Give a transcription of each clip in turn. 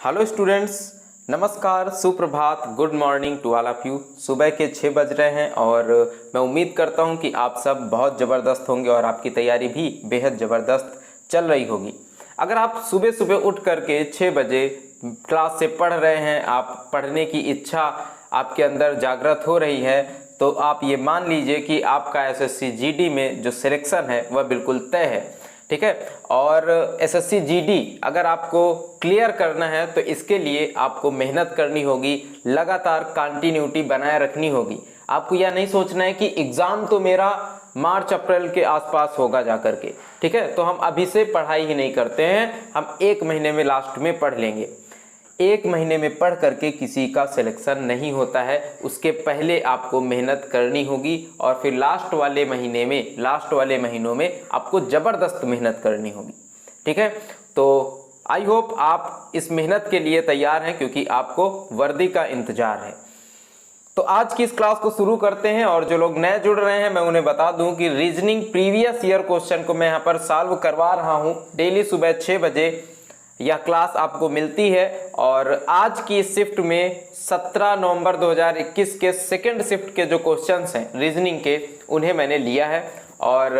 Hello students, नमस्कार, सुप्रभात, good morning to all of you. सुबह के 6 बज रहे हैं और मैं उम्मीद करता हूं कि आप सब बहुत ज़बरदस्त होंगे और आपकी तैयारी भी बेहद ज़बरदस्त चल रही होगी। अगर आप सुबह सुबह उठ करके 6 बजे क्लास से पढ़ रहे हैं, आप पढ़ने की इच्छा आपके अंदर जागृत हो रही है, तो आप ये मान लीजिए कि आपका एसएससी जीडी में जो सिलेक्शन है वह बिल्कुल तय है। ठीक है। और एसएससी जीडी अगर आपको क्लियर करना है तो इसके लिए आपको मेहनत करनी होगी, लगातार कंटिन्यूटी बनाए रखनी होगी। आपको यह नहीं सोचना है कि एग्ज़ाम तो मेरा मार्च अप्रैल के आसपास होगा जा करके। ठीक है, तो हम अभी से पढ़ाई ही नहीं करते हैं, हम 1 महीने में लास्ट में पढ़ लेंगे। 1 महीने में पढ़ करके किसी का सिलेक्शन नहीं होता है, उसके पहले आपको मेहनत करनी होगी और फिर लास्ट वाले महीनों में आपको ज़बरदस्त मेहनत करनी होगी। ठीक है, तो आई होप आप इस मेहनत के लिए तैयार हैं, क्योंकि आपको वर्दी का इंतजार है। तो आज की इस क्लास को शुरू करते हैं और जो लोग नए जुड़ रहे हैं मैं उन्हें बता दूं कि रीजनिंग प्रीवियस ईयर क्वेश्चन को मैं यहाँ पर सॉल्व करवा रहा हूँ डेली सुबह 6 बजे। यह क्लास आपको मिलती है और आज की शिफ्ट में 17 नवंबर 2021 के सेकंड शिफ्ट के जो क्वेश्चंस हैं रीजनिंग के, उन्हें मैंने लिया है और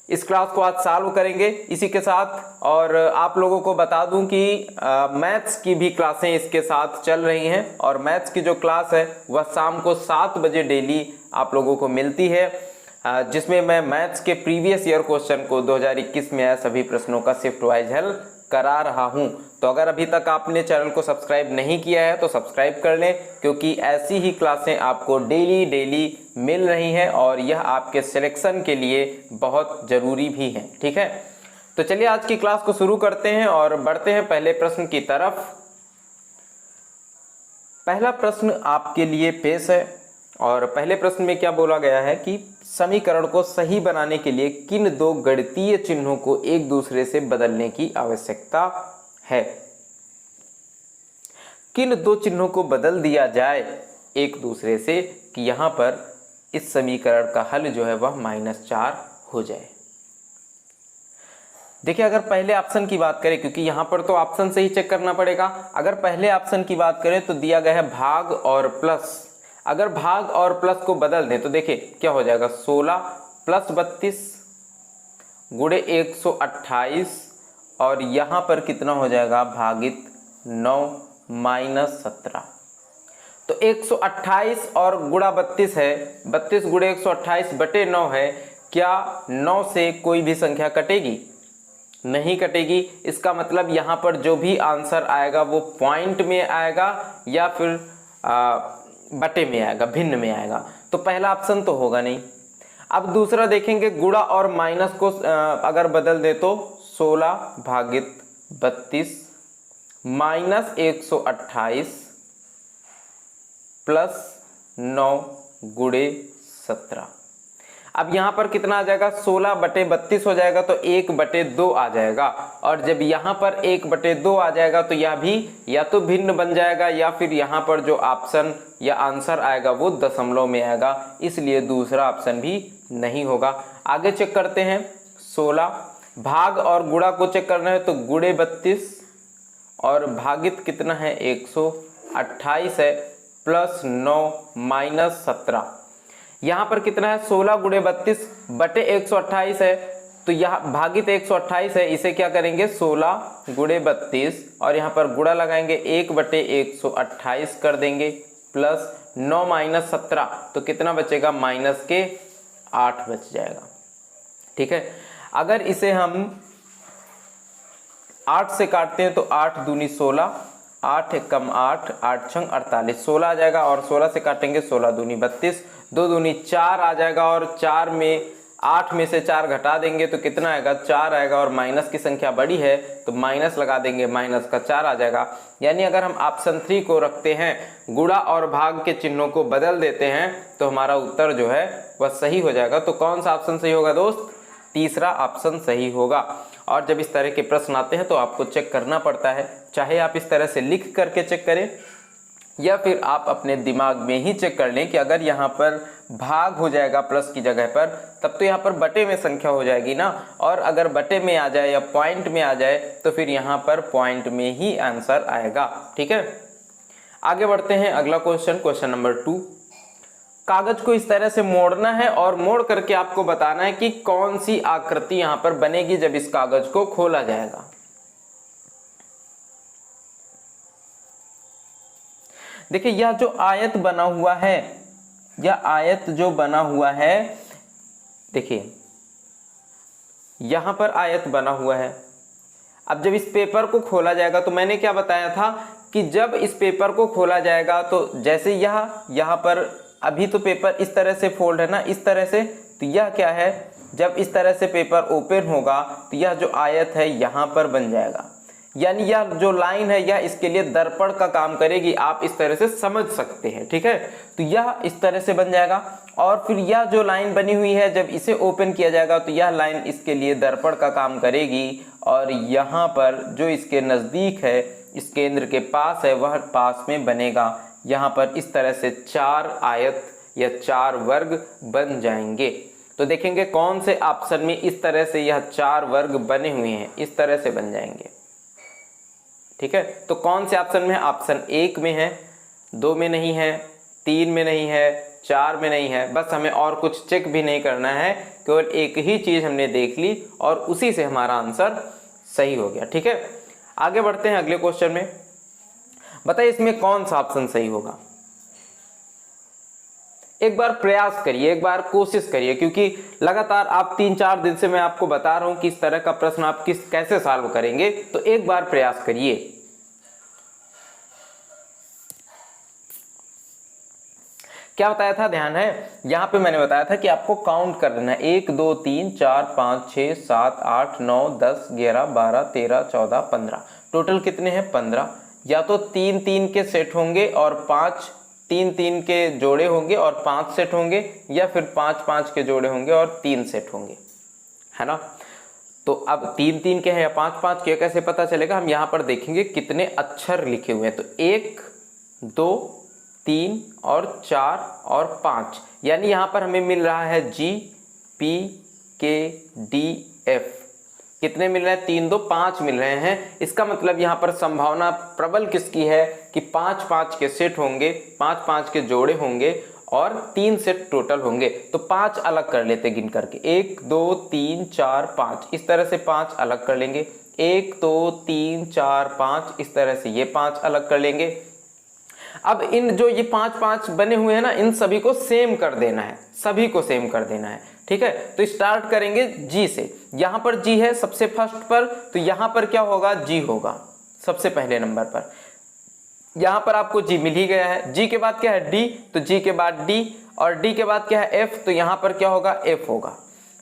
इस क्लास को आज सॉल्व करेंगे इसी के साथ। और आप लोगों को बता दूं कि मैथ्स की भी क्लासें इसके साथ चल रही हैं और मैथ्स की जो क्लास है वह शाम को 7 बजे डेली आप लोगों को मिलती है, जिसमें मैं मैथ्स के प्रीवियस ईयर क्वेश्चन को 2021 में आए सभी प्रश्नों का शिफ्ट वाइज हल करा रहा हूं। तो अगर अभी तक आपने चैनल को सब्सक्राइब नहीं किया है तो सब्सक्राइब कर लें, क्योंकि ऐसी ही क्लासें आपको डेली मिल रही हैं और यह आपके सिलेक्शन के लिए बहुत ज़रूरी भी हैं। ठीक है, तो चलिए आज की क्लास को शुरू करते हैं और बढ़ते हैं पहले प्रश्न की तरफ। पहला प्रश्न आपके लिए पेश है और पहले प्रश्न में क्या बोला गया है कि समीकरण को सही बनाने के लिए किन 2 गणितीय चिन्हों को एक दूसरे से बदलने की आवश्यकता है। किन 2 चिन्हों को बदल दिया जाए एक दूसरे से कि यहां पर इस समीकरण का हल जो है वह -4 हो जाए। देखिए, अगर पहले ऑप्शन की बात करें, क्योंकि यहां पर तो ऑप्शन से ही चेक करना पड़ेगा, अगर पहले ऑप्शन की बात करें तो दिया गया है भाग और प्लस। अगर भाग और प्लस को बदल दें तो देखिए क्या हो जाएगा, 16 + 32 गुणे 128 और यहाँ पर कितना हो जाएगा भागित 9 - 17। तो 128 और गुणा 32 है, 32 गुणे 128 बटे 9 है। क्या 9 से कोई भी संख्या कटेगी? नहीं कटेगी। इसका मतलब यहाँ पर जो भी आंसर आएगा वो पॉइंट में आएगा या फिर बटे में आएगा, भिन्न में आएगा। तो पहला ऑप्शन तो होगा नहीं। अब दूसरा देखेंगे, गुणा और माइनस को अगर बदल दे तो 16 भागित 32 - 128 + 9 गुणे 17। अब यहाँ पर कितना आ जाएगा, 16/32 हो जाएगा तो 1/2 आ जाएगा। और जब यहाँ पर 1/2 आ जाएगा तो यह भी या तो भिन्न बन जाएगा या फिर यहाँ पर जो ऑप्शन या आंसर आएगा वो दशमलव में आएगा, इसलिए दूसरा ऑप्शन भी नहीं होगा। आगे चेक करते हैं, 16 भाग और गुणा को चेक करना है तो गुणे 32 और भागित कितना है 128 है + 9 - 17। यहाँ पर कितना है, 16 गुणे 32 बटे 128 है, तो यहाँ भागित 128 है, इसे क्या करेंगे 16 गुणे 32 और यहाँ पर गुणा लगाएंगे 1/128 कर देंगे + 9 - 17। तो कितना बचेगा, -8 बच जाएगा। ठीक है, अगर इसे हम 8 से काटते हैं तो 8 दूनी 16, 8 एकम 8, 8 छंग 48, 16 आ जाएगा। और 16 से काटेंगे 16 दूनी 32, 2 दूनी 4 आ जाएगा और 4 में 8 में से 4 घटा देंगे तो कितना आएगा, 4 आएगा। और माइनस की संख्या बड़ी है तो माइनस लगा देंगे, माइनस का 4 आ जाएगा। यानी अगर हम ऑप्शन 3 को रखते हैं, गुणा और भाग के चिन्हों को बदल देते हैं तो हमारा उत्तर जो है वह सही हो जाएगा। तो कौन सा ऑप्शन सही होगा दोस्त? तीसरा ऑप्शन सही होगा। और जब इस तरह के प्रश्न आते हैं तो आपको चेक करना पड़ता है, चाहे आप इस तरह से लिख करके चेक करें, या फिर आप अपने दिमाग में ही चेक कर लें कि अगर यहाँ पर भाग हो जाएगा प्लस की जगह पर, तब तो यहाँ पर बटे में संख्या हो जाएगी ना, और अगर बटे में आ जाए या पॉइंट में आ जाए तो फिर यहाँ पर पॉइंट में ही आंसर आएगा। ठीक है, आगे बढ़ते हैं। अगला क्वेश्चन, क्वेश्चन नंबर 2। कागज को इस तरह से मोड़ना है और मोड़ करके आपको बताना है कि कौन सी आकृति यहाँ पर बनेगी जब इस कागज को खोला जाएगा। देखिए यह जो आयत बना हुआ है, यह आयत जो बना हुआ है, देखिए यहां पर आयत बना हुआ है। अब जब इस पेपर को खोला जाएगा तो मैंने क्या बताया था कि जब इस पेपर को खोला जाएगा तो जैसे यहाँ पर अभी तो पेपर इस तरह से फोल्ड है ना, इस तरह से, तो यह क्या है, जब इस तरह से पेपर ओपन होगा तो यह जो आयत है यहाँ पर बन जाएगा। यानी यह जो लाइन है यह इसके लिए दर्पण का काम करेगी, आप इस तरह से समझ सकते हैं। ठीक है, तो यह इस तरह से बन जाएगा और फिर यह जो लाइन बनी हुई है जब इसे ओपन किया जाएगा तो यह लाइन इसके लिए दर्पण का काम करेगी, और यहाँ पर जो इसके नज़दीक है, इस केंद्र के पास है, वह पास में बनेगा। यहाँ पर इस तरह से 4 आयत या 4 वर्ग बन जाएंगे। तो देखेंगे कौन से ऑप्शन में इस तरह से यह 4 वर्ग बने हुए हैं, इस तरह से बन जाएंगे। ठीक है, तो कौन से ऑप्शन में? ऑप्शन 1 में है, 2 में नहीं है, 3 में नहीं है, 4 में नहीं है। बस हमें और कुछ चेक भी नहीं करना है, केवल एक ही चीज हमने देख ली और उसी से हमारा आंसर सही हो गया। ठीक है, आगे बढ़ते हैं अगले क्वेश्चन में। बताइए इसमें कौन सा ऑप्शन सही होगा। एक बार प्रयास करिए, एक बार कोशिश करिए, क्योंकि लगातार आप 3-4 दिन से मैं आपको बता रहा हूं कि इस तरह का प्रश्न आप कैसे सॉल्व करेंगे, तो एक बार प्रयास करिए। क्या बताया था, ध्यान है, यहां पे मैंने बताया था कि आपको काउंट कर लेना है। 1 2 3 4 5 6 7 8 9 10 11 12 13 14 15, टोटल कितने हैं? 15। या तो 3-3 के सेट होंगे और 5 3-3 के जोड़े होंगे और 5 सेट होंगे, या फिर 5-5 के जोड़े होंगे और 3 सेट होंगे, है ना। तो अब 3-3 के हैं या 5-5 के, कैसे पता चलेगा? हम यहाँ पर देखेंगे कितने अक्षर लिखे हुए हैं। तो 1 2 3 और 4 और 5, यानी यहाँ पर हमें मिल रहा है G P K D F। कितने मिल रहे हैं? 3 2 5 मिल रहे हैं। इसका मतलब यहाँ पर संभावना प्रबल किसकी है कि 5-5 के सेट होंगे, 5-5 के जोड़े होंगे और 3 सेट टोटल होंगे। तो 5 अलग कर लेते गिन करके, 1 2 3 4 5, इस तरह से 5 अलग कर लेंगे। 1 2 3 4 5, इस तरह से ये 5 अलग कर लेंगे। अब इन जो ये 5-5 बने हुए हैं ना, इन सभी को सेम कर देना है, सभी को सेम कर देना है। ठीक है, तो स्टार्ट करेंगे जी से। यहां पर जी है सबसे फर्स्ट पर, तो यहां पर क्या होगा? जी होगा सबसे पहले नंबर पर। यहां पर आपको जी मिल ही गया है। जी के बाद क्या है? डी, तो जी के बाद डी, और डी के बाद क्या है? एफ, तो यहां पर क्या होगा? एफ होगा।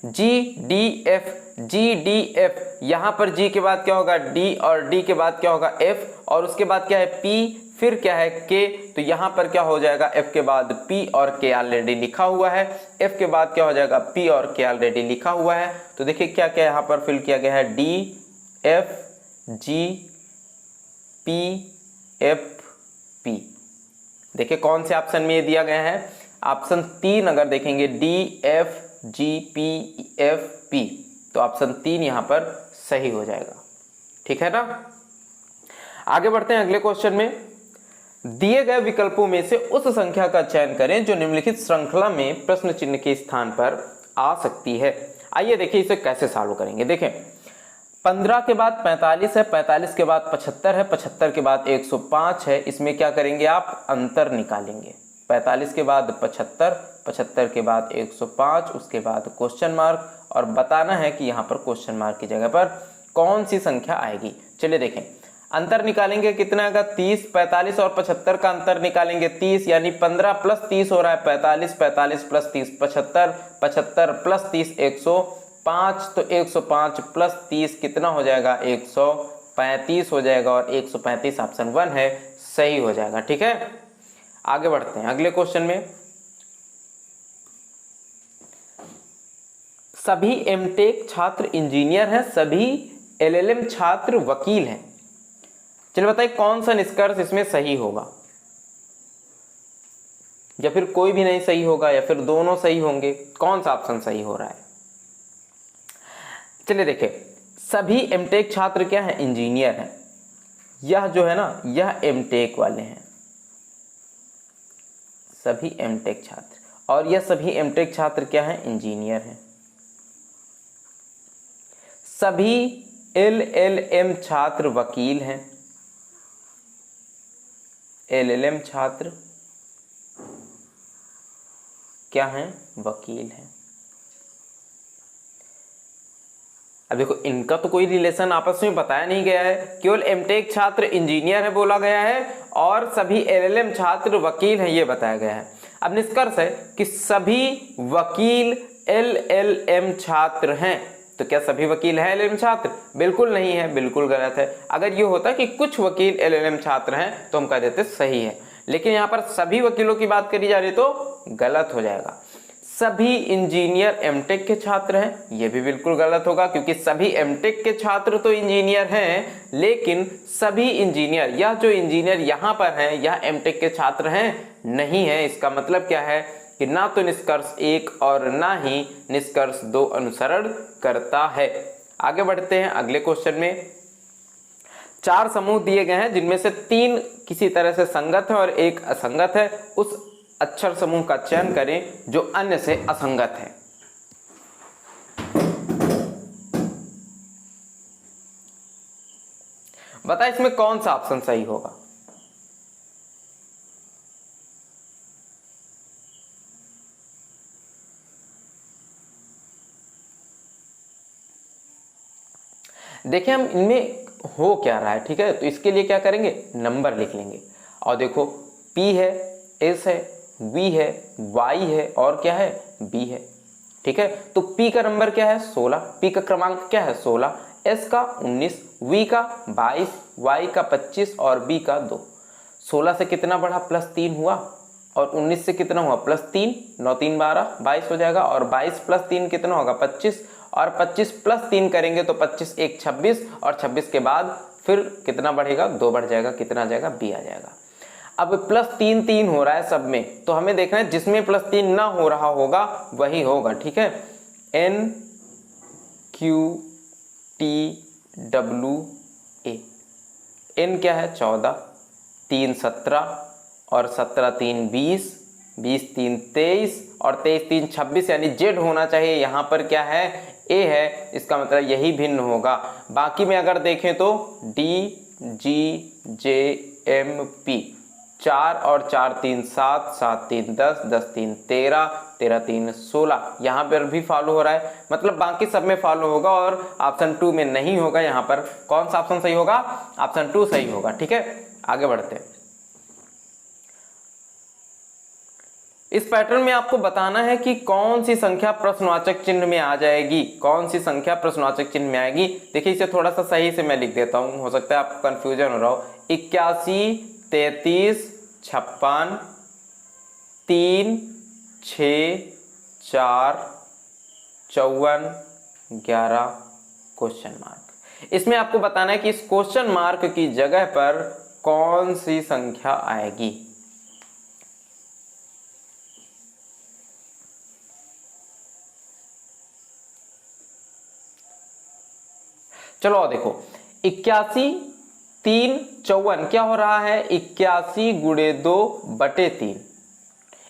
G D F, G D F, यहां पर जी के बाद क्या होगा? डी, और डी के बाद क्या होगा? एफ, और उसके बाद क्या है? पी, फिर क्या है? के, तो यहां पर क्या हो जाएगा? एफ के बाद पी और के ऑलरेडी लिखा हुआ है, एफ के बाद क्या हो जाएगा? पी और के ऑलरेडी लिखा हुआ है। तो देखिए क्या क्या यहां पर फिल किया गया है? D F G P F P. देखिए कौन से ऑप्शन में ये दिया गया है? ऑप्शन 3 अगर देखेंगे, D F G P F P, तो ऑप्शन 3 यहां पर सही हो जाएगा। ठीक है ना। आगे बढ़ते हैं अगले क्वेश्चन में। दिए गए विकल्पों में से उस संख्या का चयन करें जो निम्नलिखित श्रृंखला में प्रश्न चिन्ह के स्थान पर आ सकती है। आइए देखिए इसे कैसे सॉल्व करेंगे। देखें 15 के बाद 45 है, 45 के बाद 75 है, 75 के बाद 105 है। इसमें क्या करेंगे आप? अंतर निकालेंगे। 45 के बाद 75, 75 के बाद 105, उसके बाद क्वेश्चन मार्क, और बताना है कि यहाँ पर क्वेश्चन मार्क की जगह पर कौन सी संख्या आएगी। चलिए देखें, अंतर निकालेंगे, कितना आएगा? 30। 45 और 75 का अंतर निकालेंगे 30, यानी 15 प्लस 30 हो रहा है 45, 45 प्लस 30 75, 75 प्लस 30 105, तो 105 प्लस 30 कितना हो जाएगा? 135 हो जाएगा, और 135 ऑप्शन 1 है, सही हो जाएगा। ठीक है, आगे बढ़ते हैं अगले क्वेश्चन में। सभी एमटेक छात्र इंजीनियर हैं, सभी एलएलएम छात्र वकील हैं। चलिए बताइए कौन सा निष्कर्ष इसमें सही होगा। या फिर कोई भी नहीं सही होगा, या फिर दोनों सही होंगे? कौन सा ऑप्शन सही हो रहा है? चलिए देखिए, सभी एमटेक छात्र क्या है? इंजीनियर हैं। यह जो है ना, यह एमटेक वाले हैं, सभी एमटेक छात्र, और यह सभी एमटेक छात्र क्या हैं? इंजीनियर हैं। सभी एलएलएम छात्र वकील हैं, एलएलएम छात्र क्या हैं? वकील हैं। अब देखो, इनका तो कोई रिलेशन आपस में बताया नहीं गया है, केवल एमटेक छात्र इंजीनियर है बोला गया है और सभी एलएलएम छात्र वकील हैं ये बताया गया है। अब निष्कर्ष है कि सभी वकील एलएलएम छात्र हैं। तो क्या सभी वकील हैं एलएलएम छात्र? बिल्कुल नहीं है, बिल्कुल गलत है। अगर ये होता कि कुछ वकील एलएलएम छात्र हैं तो हम कह देते सही है, लेकिन यहाँ पर सभी वकीलों की बात करी जा रही तो गलत हो जाएगा। सभी इंजीनियर एमटेक के छात्र हैं, यह भी बिल्कुल गलत होगा, क्योंकि सभी एमटेक के छात्र तो इंजीनियर हैं, लेकिन सभी इंजीनियर, यह जो इंजीनियर यहाँ पर हैं यह एमटेक के छात्र हैं नहीं है। इसका मतलब क्या है कि ना तो निष्कर्ष 1 और ना ही निष्कर्ष 2 अनुसरण करता है। आगे बढ़ते हैं अगले क्वेश्चन में। 4 समूह दिए गए हैं जिनमें से 3 किसी तरह से संगत है और 1 असंगत है। उस अक्षर समूह का चयन करें जो अन्य से असंगत है। बता इसमें कौन सा ऑप्शन सही होगा? देखिए, हम इनमें हो क्या रहा है, ठीक है, तो इसके लिए क्या करेंगे? नंबर लिख लेंगे। और देखो, P है, S है, V है, Y है और क्या है? B है। ठीक है, तो P का नंबर क्या है? 16, P का क्रमांक क्या है? 16, S का 19, V का 22, Y का 25 और B का 2। 16 से कितना बढ़ा? +3 हुआ, और 19 से कितना हुआ? +3, 9 3 12, 22 हो जाएगा, और 22 + 3 कितना होगा? 25, और 25 + 3 करेंगे तो 25 1 26, और 26 के बाद फिर कितना बढ़ेगा? 2 बढ़ जाएगा, कितना आ जाएगा? B आ जाएगा। अब +3 3 हो रहा है सब में, तो हमें देखना है जिसमें +3 ना हो रहा होगा वही होगा। ठीक है, N Q T W A। N क्या है? 14, 3 17, और 17 3 20, 20 3 23, और 23 3 26, यानी Z होना चाहिए। यहाँ पर क्या है? A है, इसका मतलब यही भिन्न होगा। बाकी में अगर देखें तो D G J M P, 4 और 4 3 7, 7 3 10, 10 3 13, 13 3 16, यहाँ पर भी फॉलो हो रहा है, मतलब बाकी सब में फॉलो होगा और ऑप्शन 2 में नहीं होगा। यहाँ पर कौन सा ऑप्शन सही होगा? ऑप्शन 2 सही होगा। ठीक है, आगे बढ़ते हैं। इस पैटर्न में आपको बताना है कि कौन सी संख्या प्रश्नवाचक चिन्ह में आ जाएगी, कौन सी संख्या प्रश्नवाचक चिन्ह में आएगी। देखिए, इसे थोड़ा सा सही से मैं लिख देता हूं, हो सकता है आपको कंफ्यूजन हो रहा हो। 81 33 56 3 6 4 54 11 क्वेश्चन मार्क। इसमें आपको बताना है कि इस क्वेश्चन मार्क की जगह पर कौन सी संख्या आएगी। चलो देखो, 81 3 54 क्या हो रहा है? 81 × 2/3।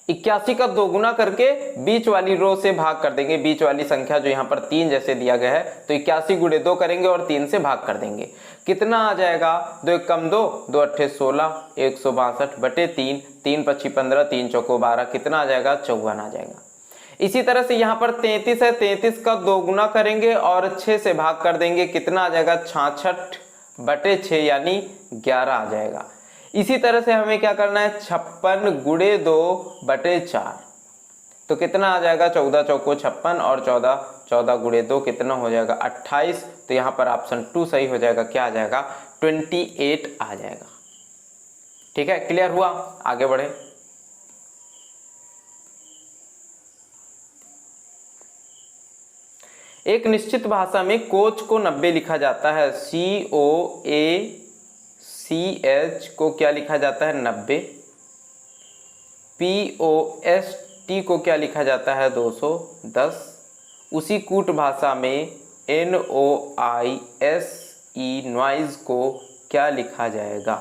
81 का 2 गुना करके बीच वाली रो से भाग कर देंगे, बीच वाली संख्या जो यहाँ पर 3 जैसे दिया गया है, तो 81 × 2 करेंगे और 3 से भाग कर देंगे। कितना आ जाएगा? 2 1 कम 2, 2 8 16, 162/3, 3 5 15, 3 चौको 12, कितना आ जाएगा? 54 आ जाएगा। इसी तरह से यहाँ पर 33 है, 33 का 2 गुना करेंगे और 6 से भाग कर देंगे, कितना आ जाएगा? 66/6 यानी 11 आ जाएगा। इसी तरह से हमें क्या करना है? 56 × 2/4, तो कितना आ जाएगा? 14 चौको 56, और 14 × 2 कितना हो जाएगा? 28। तो यहाँ पर ऑप्शन 2 सही हो जाएगा। क्या आ जाएगा? 28 आ जाएगा। ठीक है, क्लियर हुआ? आगे बढ़े। एक निश्चित भाषा में कोच को 90 लिखा जाता है। COACH को क्या लिखा जाता है? 90। POST को क्या लिखा जाता है 210। उसी कूट भाषा में NOISE नॉइज को क्या लिखा जाएगा।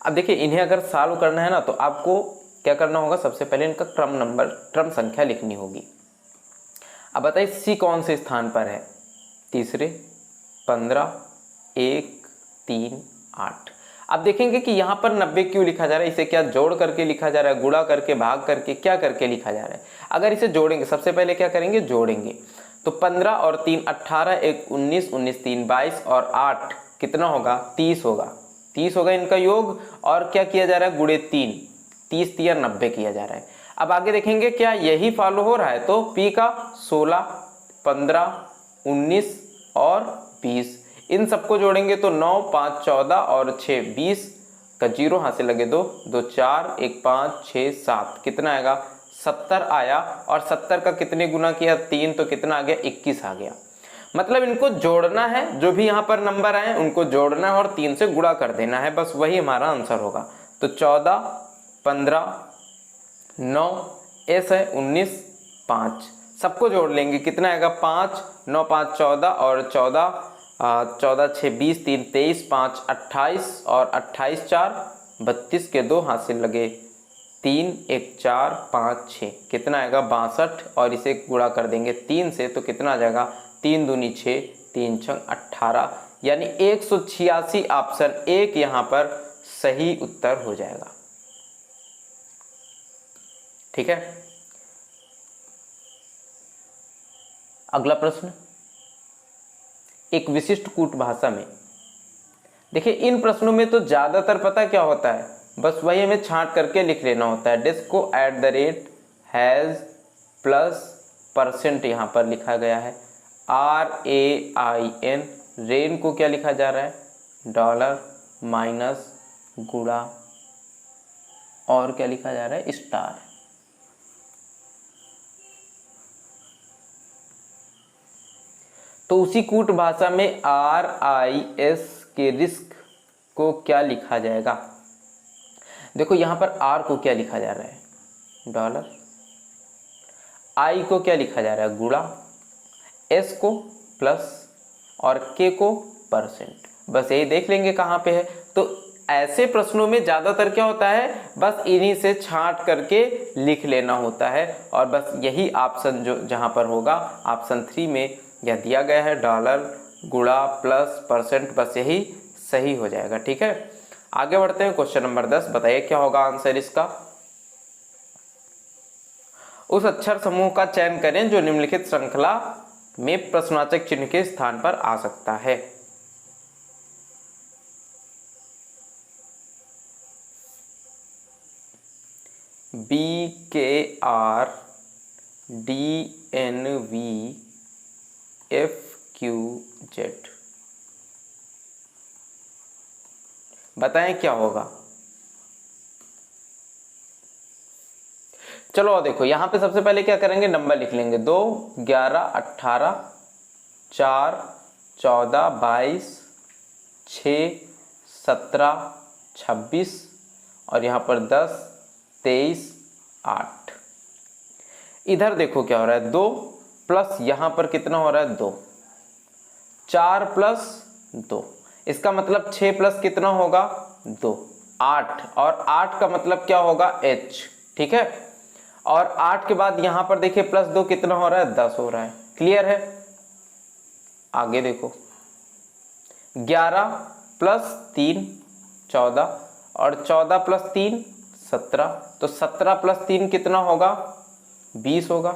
अब देखिए इन्हें अगर सॉल्व करना है ना तो आपको क्या करना होगा, सबसे पहले इनका क्रम संख्या लिखनी होगी। अब बताइए सी कौन से स्थान पर है, तीसरे, 15, 1, 3, 8। अब देखेंगे कि यहाँ पर 90 क्यों लिखा जा रहा है, इसे क्या जोड़ करके लिखा जा रहा है, गुणा करके, भाग करके, क्या करके लिखा जा रहा है। अगर इसे जोड़ेंगे, सबसे पहले क्या करेंगे, जोड़ेंगे तो 15 और 3 18, 1 19, 19 3 22 और 8 कितना होगा, 30 होगा। 30 होगा इनका योग, और क्या किया जा रहा है, गुणे 3, 30 3 90 किया जा रहा है। अब आगे देखेंगे क्या यही फॉलो हो रहा है, तो P का 16, 15, 19 और 20, इन सबको जोड़ेंगे तो 9 5 14 और 6 20 का 0 हाथ से लगे 2 2 4 1 5 6 7, कितना आएगा, 70 आया। और 70 का कितने गुना किया, 3, तो कितना आ गया, 21 आ गया। मतलब इनको जोड़ना है, जो भी यहाँ पर नंबर आए उनको जोड़ना है और 3 से गुणा कर देना है, बस वही हमारा आंसर होगा। तो 14, 15, 9, एस है 19, 5, सबको जोड़ लेंगे, कितना आएगा, 5 9 5 14 और 14 14 6 20 3 23 5 28 और 28 4 32 के 2 हाथ से लगे 3 1 4 5 6, कितना आएगा, 62। और इसे गुणा कर देंगे 3 से तो कितना आ जाएगा, 3 दूनी 6 3 6 18, यानी 186 ऑप्शन 1 यहाँ पर सही उत्तर हो जाएगा। ठीक है, अगला प्रश्न, एक विशिष्ट कूट भाषा में। देखिए इन प्रश्नों में तो ज्यादातर पता क्या होता है, बस वही हमें छांट करके लिख लेना होता है। डिस्क को @ हैज प्लस % यहाँ पर लिखा गया है, RAIN, रेन को क्या लिखा जा रहा है, डॉलर माइनस गुणा, और क्या लिखा जा रहा है, स्टार। तो उसी कूट भाषा में RIS के रिस्क को क्या लिखा जाएगा। देखो यहां पर R को क्या लिखा जा रहा है, डॉलर, I को क्या लिखा जा रहा है, गुणा, S को प्लस और K को %। बस यही देख लेंगे कहाँ पे है। तो ऐसे प्रश्नों में ज़्यादातर क्या होता है, बस इन्हीं से छांट करके लिख लेना होता है, और बस यही ऑप्शन जो जहाँ पर होगा, ऑप्शन 3 में यह दिया गया है, डॉलर गुणा प्लस %, बस यही सही हो जाएगा। ठीक है, आगे बढ़ते हैं। क्वेश्चन नंबर 10, बताइए क्या होगा आंसर इसका। उस अक्षर समूह का चयन करें जो निम्नलिखित श्रृंखला में प्रश्नवाचक चिन्ह के स्थान पर आ सकता है। BKR DNV FQZ, बताएं क्या होगा। चलो देखो यहां पे सबसे पहले क्या करेंगे, नंबर लिख लेंगे, 2 11 18 4 14 22 6 17 26 और यहाँ पर 10 23 8। इधर देखो क्या हो रहा है, 2 प्लस यहाँ पर कितना हो रहा है, 2, 4 प्लस 2, इसका मतलब 6 प्लस कितना होगा, 2, 8, और 8 का मतलब क्या होगा, H। ठीक है, और 8 के बाद यहाँ पर देखिए प्लस 2 कितना हो रहा है, 10 हो रहा है। क्लियर है, आगे देखो 11 प्लस 3 14 और 14 प्लस 3 17, तो 17 प्लस 3 कितना होगा, 20 होगा,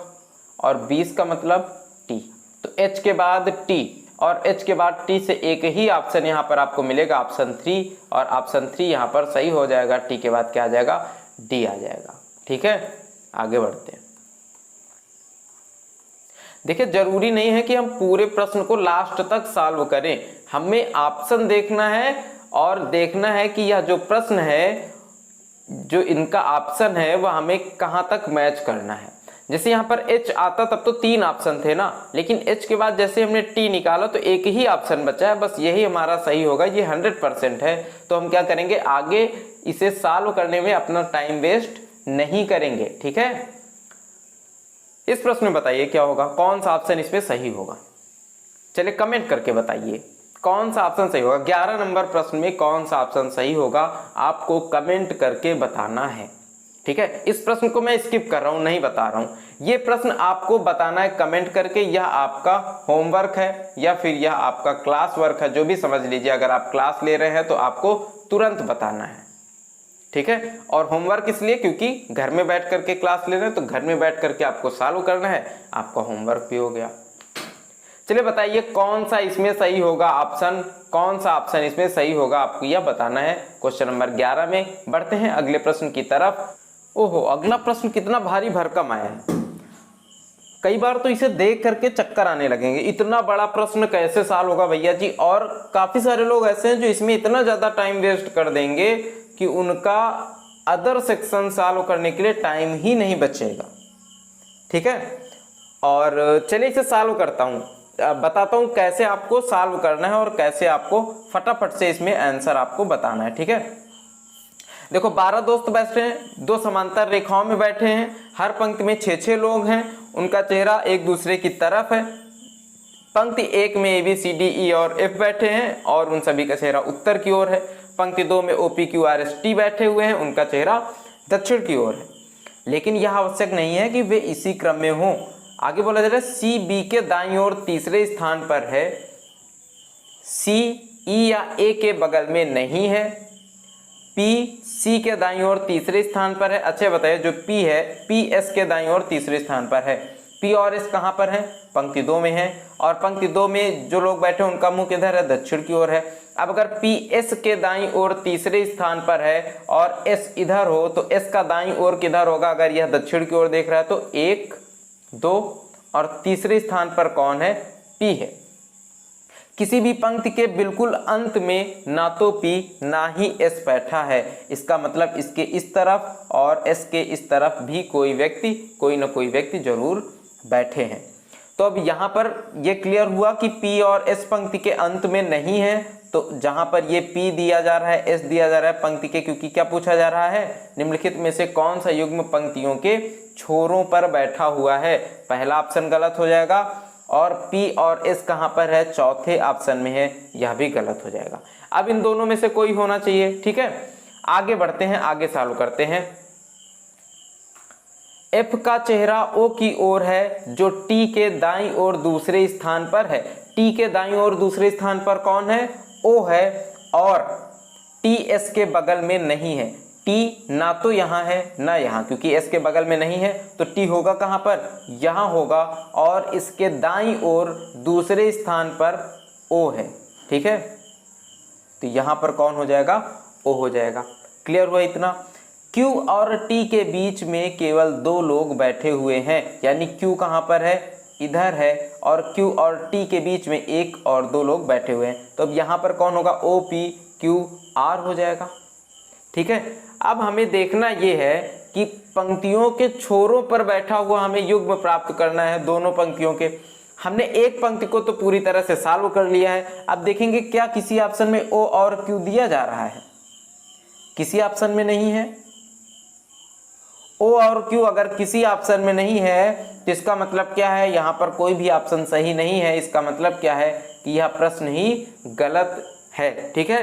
और 20 का मतलब T, तो H के बाद T, और H के बाद T से एक ही ऑप्शन यहाँ पर आपको मिलेगा, ऑप्शन 3, और ऑप्शन 3 यहाँ पर सही हो जाएगा। T के बाद क्या आ जाएगा, D आ जाएगा। ठीक है, आगे बढ़ते हैं। देखिए जरूरी नहीं है कि हम पूरे प्रश्न को लास्ट तक सॉल्व करें, हमें ऑप्शन देखना है और देखना है कि यह जो प्रश्न है, जो इनका ऑप्शन है वह हमें कहाँ तक मैच करना है। जैसे यहाँ पर H आता तब तो 3 ऑप्शन थे ना, लेकिन H के बाद जैसे हमने T निकाला तो एक ही ऑप्शन बचा है, बस यही हमारा सही होगा, ये 100% है। तो हम क्या करेंगे, आगे इसे सॉल्व करने में अपना टाइम वेस्ट नहीं करेंगे। ठीक है, इस प्रश्न में बताइए क्या होगा, कौन सा ऑप्शन इसमें सही होगा। चलिए कमेंट करके बताइए कौन सा ऑप्शन सही होगा। 11 नंबर प्रश्न में कौन सा ऑप्शन सही होगा आपको कमेंट करके बताना है। ठीक है, इस प्रश्न को मैं स्किप कर रहा हूं, नहीं बता रहा हूं। ये प्रश्न आपको बताना है कमेंट करके, यह आपका होमवर्क है या फिर यह आपका क्लास वर्क है, जो भी समझ लीजिए। अगर आप क्लास ले रहे हैं तो आपको तुरंत बताना है। ठीक है, और होमवर्क इसलिए क्योंकि घर में बैठ करके क्लास ले रहे हैं, तो घर में बैठ करके आपको सॉल्व करना है, आपका होमवर्क भी हो गया। चलिए बताइए कौन सा इसमें सही होगा ऑप्शन, कौन सा ऑप्शन इसमें सही होगा, आपको यह बताना है क्वेश्चन नंबर 11 में। बढ़ते हैं अगले प्रश्न की तरफ। ओहो, अगला प्रश्न कितना भारी भरकम आया है, कई बार तो इसे देख करके चक्कर आने लगेंगे। इतना बड़ा प्रश्न कैसे सॉल्व होगा भैया जी। और काफी सारे लोग ऐसे हैं जो इसमें इतना ज्यादा टाइम वेस्ट कर देंगे कि उनका अदर सेक्शन सॉल्व करने के लिए टाइम ही नहीं बचेगा। ठीक है, और चलिए इसे सॉल्व करता हूं, बताता हूं कैसे आपको सॉल्व करना है और कैसे आपको फटाफट से इसमें आंसर आपको बताना है। ठीक है, देखो 12 दोस्त बैठे हैं, 2 समांतर रेखाओं में बैठे हैं, हर पंक्ति में 6-6 लोग हैं, उनका चेहरा एक दूसरे की तरफ है। पंक्ति 1 में ABCDE और F बैठे हैं और उन सभी का चेहरा उत्तर की ओर है। पंक्ति 2 में OPQRST बैठे हुए हैं, उनका चेहरा दक्षिण की ओर है। लेकिन यह आवश्यक नहीं है कि वे इसी क्रम में हों। आगे बोला जा रहा है C B के दाईं ओर तीसरे स्थान पर है, C E या A के बगल में नहीं है, P C के दाईं ओर तीसरे स्थान पर है। अच्छा बताइए जो P है P S के दाईं ओर तीसरे स्थान पर है। P और S कहाँ पर है, पंक्ति 2 में है, और पंक्ति 2 में जो लोग बैठे हैं उनका मुंह किधर है, दक्षिण की ओर है। अब अगर P S के दाईं ओर तीसरे स्थान पर है और S इधर हो तो S का दाईं ओर किधर होगा, अगर यह दक्षिण की ओर देख रहा है तो 1 2 और तीसरे स्थान पर कौन है, P है। किसी भी पंक्ति के बिल्कुल अंत में ना तो P ना ही S बैठा है, इसका मतलब इसके इस तरफ और S के इस तरफ भी कोई न कोई व्यक्ति जरूर बैठे हैं। तो अब यहाँ पर यह क्लियर हुआ कि P और S पंक्ति के अंत में नहीं है। तो जहां पर ये P दिया जा रहा है, S दिया जा रहा है पंक्ति के, क्योंकि क्या पूछा जा रहा है, निम्नलिखित में से कौन सा युग्म पंक्तियों के छोरों पर बैठा हुआ है। पहला ऑप्शन गलत हो जाएगा, और P और S कहां पर है, चौथे ऑप्शन में है, यह भी गलत हो जाएगा। अब इन दोनों में से कोई होना चाहिए। ठीक है, आगे बढ़ते हैं, आगे सॉल्व करते हैं। F का चेहरा O की ओर है, जो T के दाईं ओर दूसरे स्थान पर है। T के दाईं ओर दूसरे स्थान पर कौन है, O है, और T S के बगल में नहीं है। T ना तो यहाँ है ना यहाँ, क्योंकि S के बगल में नहीं है तो T होगा कहाँ पर, यहाँ होगा, और इसके दाईं ओर दूसरे स्थान पर O है। ठीक है, तो यहाँ पर कौन हो जाएगा, O हो जाएगा। क्लियर हुआ इतना। Q और T के बीच में केवल 2 लोग बैठे हुए हैं, यानी Q कहाँ पर है, इधर है, और Q और T के बीच में 1 और 2 लोग बैठे हुए हैं। तो अब यहाँ पर कौन होगा, OPQR हो जाएगा। ठीक है, अब हमें देखना ये है कि पंक्तियों के छोरों पर बैठा हुआ हमें युग्म प्राप्त करना है, दोनों पंक्तियों के। हमने एक पंक्ति को तो पूरी तरह से सॉल्व कर लिया है। अब देखेंगे क्या किसी ऑप्शन में O और Q दिया जा रहा है, किसी ऑप्शन में नहीं है। O और Q अगर किसी ऑप्शन में नहीं है तो इसका मतलब क्या है, यहाँ पर कोई भी ऑप्शन सही नहीं है। इसका मतलब क्या है कि यह प्रश्न ही गलत है। ठीक है,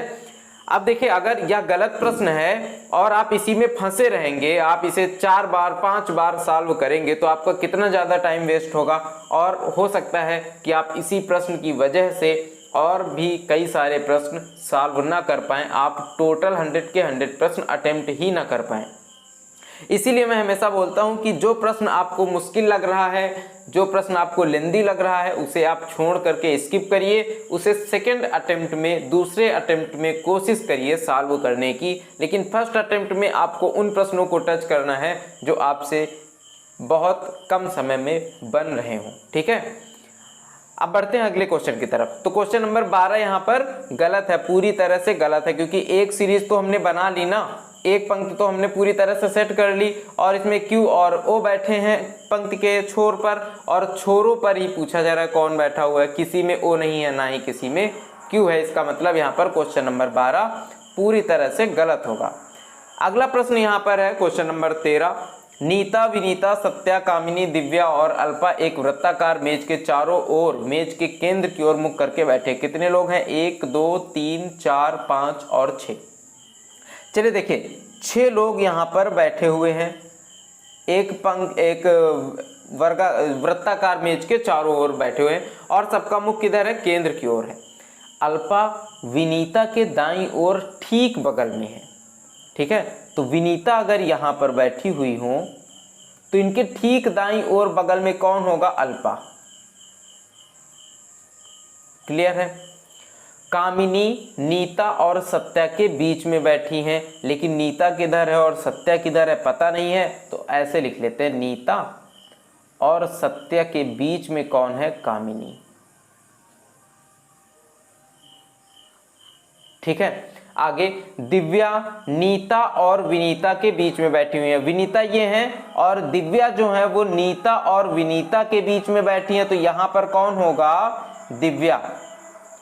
अब देखिए अगर यह गलत प्रश्न है और आप इसी में फंसे रहेंगे, आप इसे 4 बार 5 बार सॉल्व करेंगे तो आपका कितना ज़्यादा टाइम वेस्ट होगा, और हो सकता है कि आप इसी प्रश्न की वजह से और भी कई सारे प्रश्न सॉल्व ना कर पाएँ, आप टोटल 100 के 100 प्रश्न अटेम्प्ट ही ना कर पाएँ। इसीलिए मैं हमेशा बोलता हूं कि जो प्रश्न आपको मुश्किल लग रहा है, जो प्रश्न आपको लेंदी लग रहा है, उसे आप छोड़ करके स्किप करिए, उसे सेकंड अटेम्प्ट में, दूसरे अटेम्प्ट में कोशिश करिए सॉल्व करने की। लेकिन फर्स्ट अटेम्प्ट में आपको उन प्रश्नों को टच करना है जो आपसे बहुत कम समय में बन रहे हों। ठीक है, अब बढ़ते हैं अगले क्वेश्चन की तरफ। तो क्वेश्चन नंबर 12 यहाँ पर गलत है, पूरी तरह से गलत है, क्योंकि एक सीरीज तो हमने बना ली ना, एक पंक्ति तो हमने पूरी तरह से सेट कर ली और इसमें Q और O बैठे हैं पंक्ति के छोर पर, और छोरों पर ही पूछा जा रहा है कौन बैठा हुआ है, किसी में O नहीं है ना ही किसी में Q है। इसका मतलब यहाँ पर क्वेश्चन नंबर 12 पूरी तरह से गलत होगा। अगला प्रश्न यहाँ पर है क्वेश्चन नंबर 13। नीता, विनीता, सत्या, कामिनी, दिव्या और अल्पा एक वृत्ताकार मेज के चारों ओर मेज के केंद्र की ओर मुख करके बैठे। कितने लोग हैं? 1 2 3 4 5 और 6। चलिए देखिए 6 लोग यहाँ पर बैठे हुए हैं एक वृत्ताकार मेज के चारों ओर बैठे हुए हैं और सबका मुख किधर है? केंद्र की ओर है। अल्पा विनीता के दाईं ओर ठीक बगल में है, ठीक है। तो विनीता अगर यहाँ पर बैठी हुई हो तो इनके ठीक दाईं ओर बगल में कौन होगा? अल्पा। क्लियर है? कामिनी नीता और सत्या के बीच में बैठी हैं, लेकिन नीता किधर है और सत्या किधर है पता नहीं है, तो ऐसे लिख लेते हैं नीता और सत्या के बीच में कौन है? कामिनी। ठीक है। आगे दिव्या नीता और विनीता के बीच में बैठी हुई है। विनीता ये हैं और दिव्या जो है वो नीता और विनीता के बीच में बैठी है, तो यहां पर कौन होगा? दिव्या।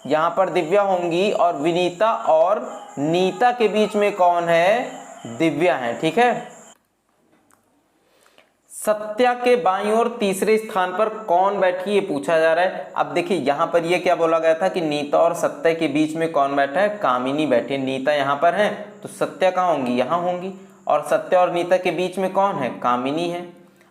यहां पर दिव्या होंगी और विनीता और नीता के बीच में कौन है? दिव्या है। ठीक है। सत्या के बाईं ओर तीसरे स्थान पर कौन बैठी ये पूछा जा रहा है। अब देखिए यहां पर ये क्या बोला गया था कि नीता और सत्या के बीच में कौन बैठा है? कामिनी बैठी है। नीता यहां पर है तो सत्या कहाँ होंगी? यहां होंगी। और सत्या और नीता के बीच में कौन है? कामिनी है।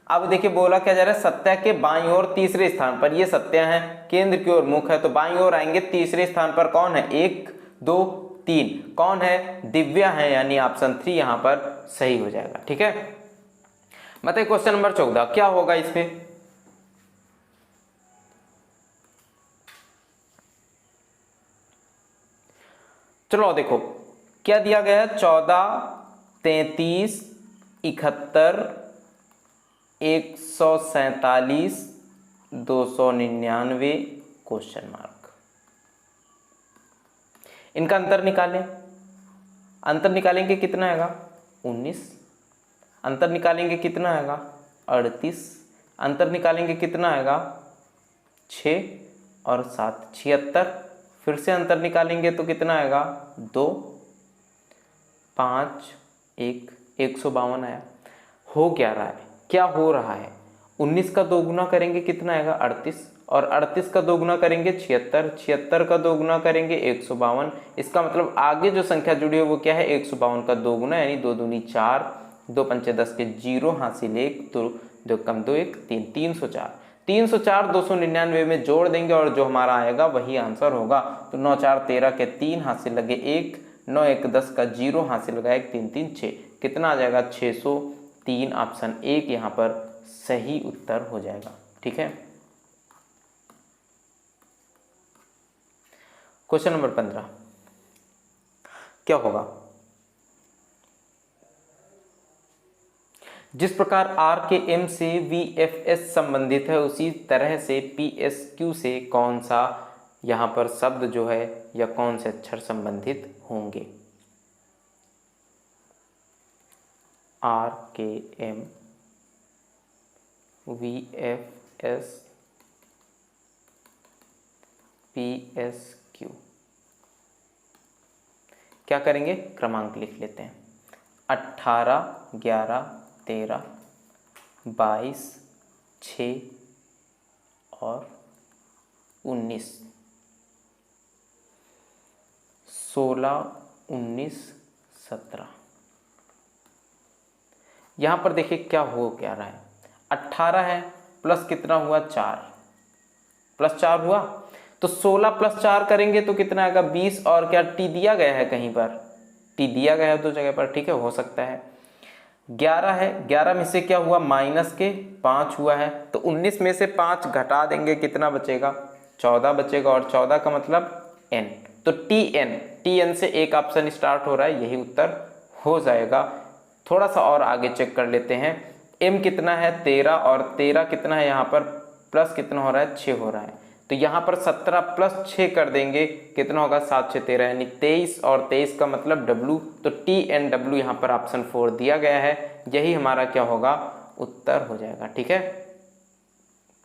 अब देखिए बोला क्या जा रहा है? सत्या के बाईं ओर तीसरे स्थान पर, ये सत्या है, केंद्र की ओर मुख है, तो बाईं ओर आएंगे। तीसरे स्थान पर कौन है? 1 2 3 कौन है? दिव्या है, यानी ऑप्शन 3 यहां पर सही हो जाएगा। ठीक है। बताइए क्वेश्चन नंबर 14 क्या होगा इसमें? चलो देखो क्या दिया गया है? 14 33 71 147 299 क्वेश्चन मार्क। इनका अंतर निकालें। अंतर निकालेंगे कितना आएगा? 19। अंतर निकालेंगे कितना आएगा? 38। अंतर निकालेंगे कितना आएगा? 6 और 7 76। फिर से अंतर निकालेंगे तो कितना आएगा? 2 5 1 152 आया। हो क्या रहा है? क्या हो रहा है? 19 का 2 गुना करेंगे कितना आएगा? 38। और 38 का 2 गुना करेंगे 76। 76 का 2 गुना करेंगे 152। इसका मतलब आगे जो संख्या जुड़ी है वो क्या है? 152 का 2 गुना, यानी 2 दूनी 4, 2 पंचे 10 के 0 हासिल 1, 2 कम 2 1 3 304। 304 299 में जोड़ देंगे और जो हमारा आएगा वही आंसर होगा। तो 9 4 13 के 3 हासिल लगे 1, 9 1 10 का 0 हासिल लगा 1, 3 3 6, कितना आ जाएगा? 603। ऑप्शन 1 यहाँ पर सही उत्तर हो जाएगा। ठीक है। क्वेश्चन नंबर 15 क्या होगा? जिस प्रकार आर के एम से VFS संबंधित है उसी तरह से PSQ से कौन सा यहाँ पर शब्द जो है या कौन से अक्षर संबंधित होंगे? RKM VFS PSQ क्या करेंगे? क्रमांक लिख लेते हैं। 18 11 13 22 6 और 19 16 19 17। यहाँ पर देखिए क्या हो क्या रहा है? 18 है प्लस कितना हुआ? 4 प्लस 4 हुआ, तो 16 प्लस 4 करेंगे तो कितना आएगा? 20। और क्या टी दिया गया है? कहीं पर टी दिया गया है 2 जगह पर। ठीक है, हो सकता है। 11 है, 11 में से क्या हुआ? माइनस के 5 हुआ है, तो 19 में से 5 घटा देंगे, कितना बचेगा? 14 बचेगा। और 14 का मतलब n, तो TN से एक ऑप्शन स्टार्ट हो रहा है, यही उत्तर हो जाएगा। थोड़ा सा और आगे चेक कर लेते हैं। m कितना है? 13, और 13 कितना है यहाँ पर? प्लस कितना हो रहा है? 6 हो रहा है, तो यहाँ पर 17 प्लस 6 कर देंगे, कितना होगा 7 6 13 यानी 23, और 23 का मतलब W, तो TNW यहाँ पर ऑप्शन 4 दिया गया है। यही हमारा क्या होगा, उत्तर हो जाएगा। ठीक है,